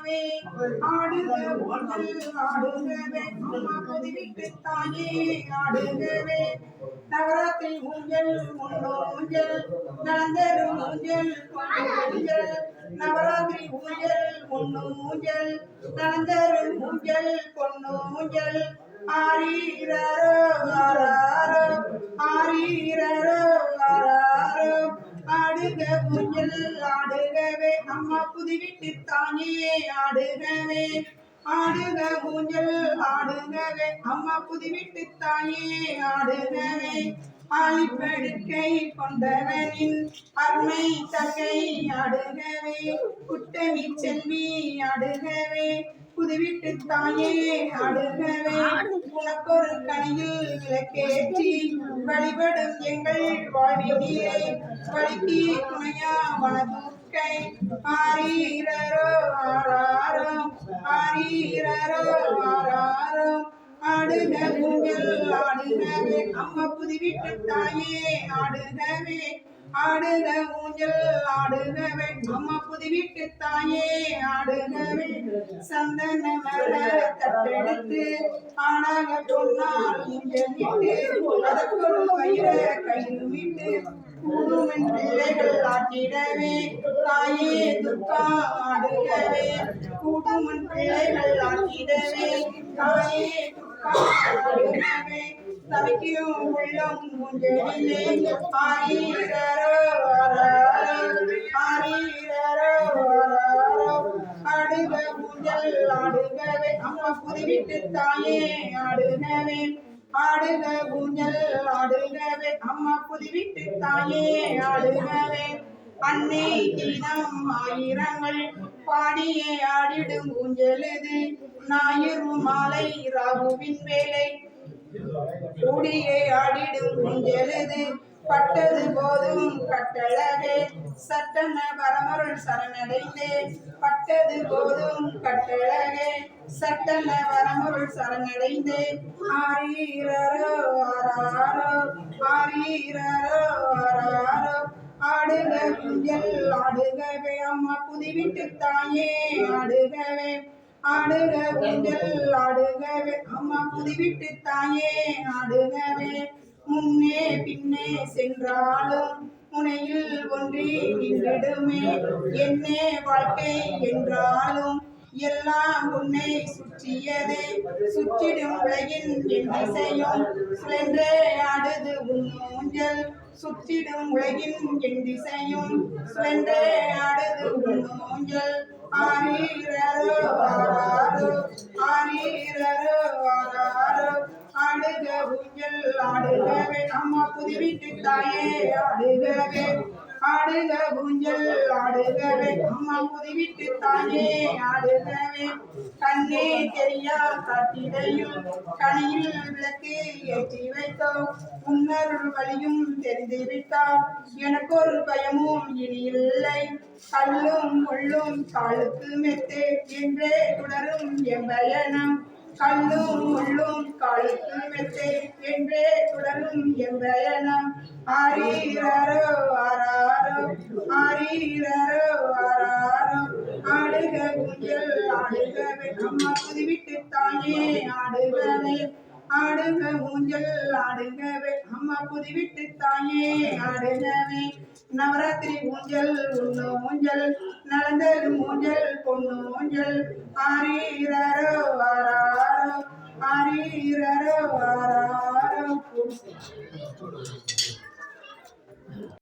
ஆடுகவே ஆடுக ஊஞ்சல் ஆடுகவே அம்மா புதுவிட்டு தாயே ஆடுகவே நவராத்திரி ஊஞ்சல் முன்னோ ஊஞ்சல் நலந்தரும் ஊஞ்சல் ஊஞ்சல் நவராத்திரி ஊஞ்சல் முன்னோ ஊஞ்சல் நலந்தரும் ஊஞ்சல் பொன்னோ ஊஞ்சல் ஆரீரோ ஆராரோ ஆரீரோ ஆராரோ ஆடுக ஊஞ்சல் ஆடுகவே அம்மா புதுவிட்டு தாயே ஆடுகவே ஆடுக ஊஞ்சல் ஆடுகவே அம்மா புதுவிட்டு தாயே ஆடுகவே ஆலிப்படுக்கை கொண்டவனின் அருமை தகை ஆடுகவே குட்டமி செல்வி ஆடுகவே புதுவிட்டு தாயே ஆடுகவே உனக்கொரு கனியில் விளக்கேற்றி வழிபடும் எங்கள் வாழ்வினிலே வழிக்கு துணையா வனதுர்க்கை ஆரீரோ ஆராரோ ஆரீரோ ஆராரோ ஆடுக ஊஞ்சல் ஆடுகவே அம்மா புதுவிட்டு தாயே ஆடுகவே ஆடுக ஊஞ்சல் ஆடுகவே அம்மா புதுவிட்டு தாயே ஆடுகவே சந்தன மர தட்டெடுத்து ஆனாக பொன்னால் ஊஞ்சலிட்டு அதற்கொரு வயிற கையில் விட்டு கூடுமன் பிள்ளைகள் ஆட்டிடவே தாயே துர்கா ஆடுகவே கூடுமன் பிள்ளைகள் ஆட்டிடவே தாயே ஆடுகவே தவிக்கும் உள்ளம் ஊஞ்சலிலே ஆரீரோ ஆரீரோ ஆடுக ஊஞ்சல் ஆடுகவே அம்மா புதுவிட்டு தாயே ஆடுகவே ஆடுக ஊஞ்சல் ஆடுகவே அம்மா புதுவிட்டு தாயே ஆடுகவே அன்னை தினம் ஆயிரங்கள் பாடியே ஆடிடும் ஊஞ்சலுது ஞாயிறு மாலை ராகுவின் வேலை கூடியே ஆடிடும் ஊஞ்சலுது பட்டது போதும் கட்டழகே சட்டன பரமருள் சரணடைந்தே பட்டது போதும் கட்டழகே சட்டன பரமருள் சரணடைந்தே ஆரீரோ ஆராரோ ஆரீரோ ஆராரோ ஆடுக ஊஞ்சல் ஆடுகவே அம்மா புதுவிட்டு தாயே ஆடுகவே ஆடுக ஊஞ்சல் ஆடுகவே அம்மா புதுவிட்டு தாயே ஆடுகவே முன்னே பின்னே சென்றாலும் முனையில் ஒன்றி நின்றிடுமே என்னே வாழ்க்கை என்றாலும் எல்லாம் உன்னை சுற்றியதே சுற்றிடும் உலகின் என் திசையும் சுழன்றே ஆடுது உன் ஊஞ்சல் சுற்றிடும் உலகின் என் திசையும் சுழன்றே ஆடுது உன் ஊஞ்சல் ஆரீரோ ஆராரோ ஆரீரோ ஆராரோ ஆடுக ஊஞ்சல் ஆடுகவே அம்மா புதுவிட்டு தாயே ஆடுகவே ஆடுக ஊஞ்சல் ஆடுகவே அம்மா புதுவிட்டு தாயே ஆடுகவே கண்ணே தெரியா காட்டிடையும் கனியில் விளக்கு ஏற்றி வைத்தோம் உன்னருள் வழியும் தெரிந்து விட்டால் எனக்கு ஒரு பயமும் இனி இல்லை கல்லும் முள்ளும் காலுக்கு மெத்தே என்றே தொடரும் என் பயணம் கல்லும் முள்ளும் காலுக்கு மெத்தே என்றே தொடரும் என் பயணம் ஆரீரோ ஆராரோ ஆரீரோ ஆராரோ ஆடுக ஊஞ்சல் ஆடுகவே அம்மா புதுவிட்டு தாயே ஆடுகவே ஆடுக ஊஞ்சல் ஆடுகவே அம்மா புதுவிட்டு தாயே ஆடுகவே நவராத்திரி ஊஞ்சல் உண்ணு ஊஞ்சல் நலந்தரும் ஊஞ்சல் பொண்ணு ஊஞ்சல் ஆரீரோ ஆராரோ ஆரீரோ ஆராரோ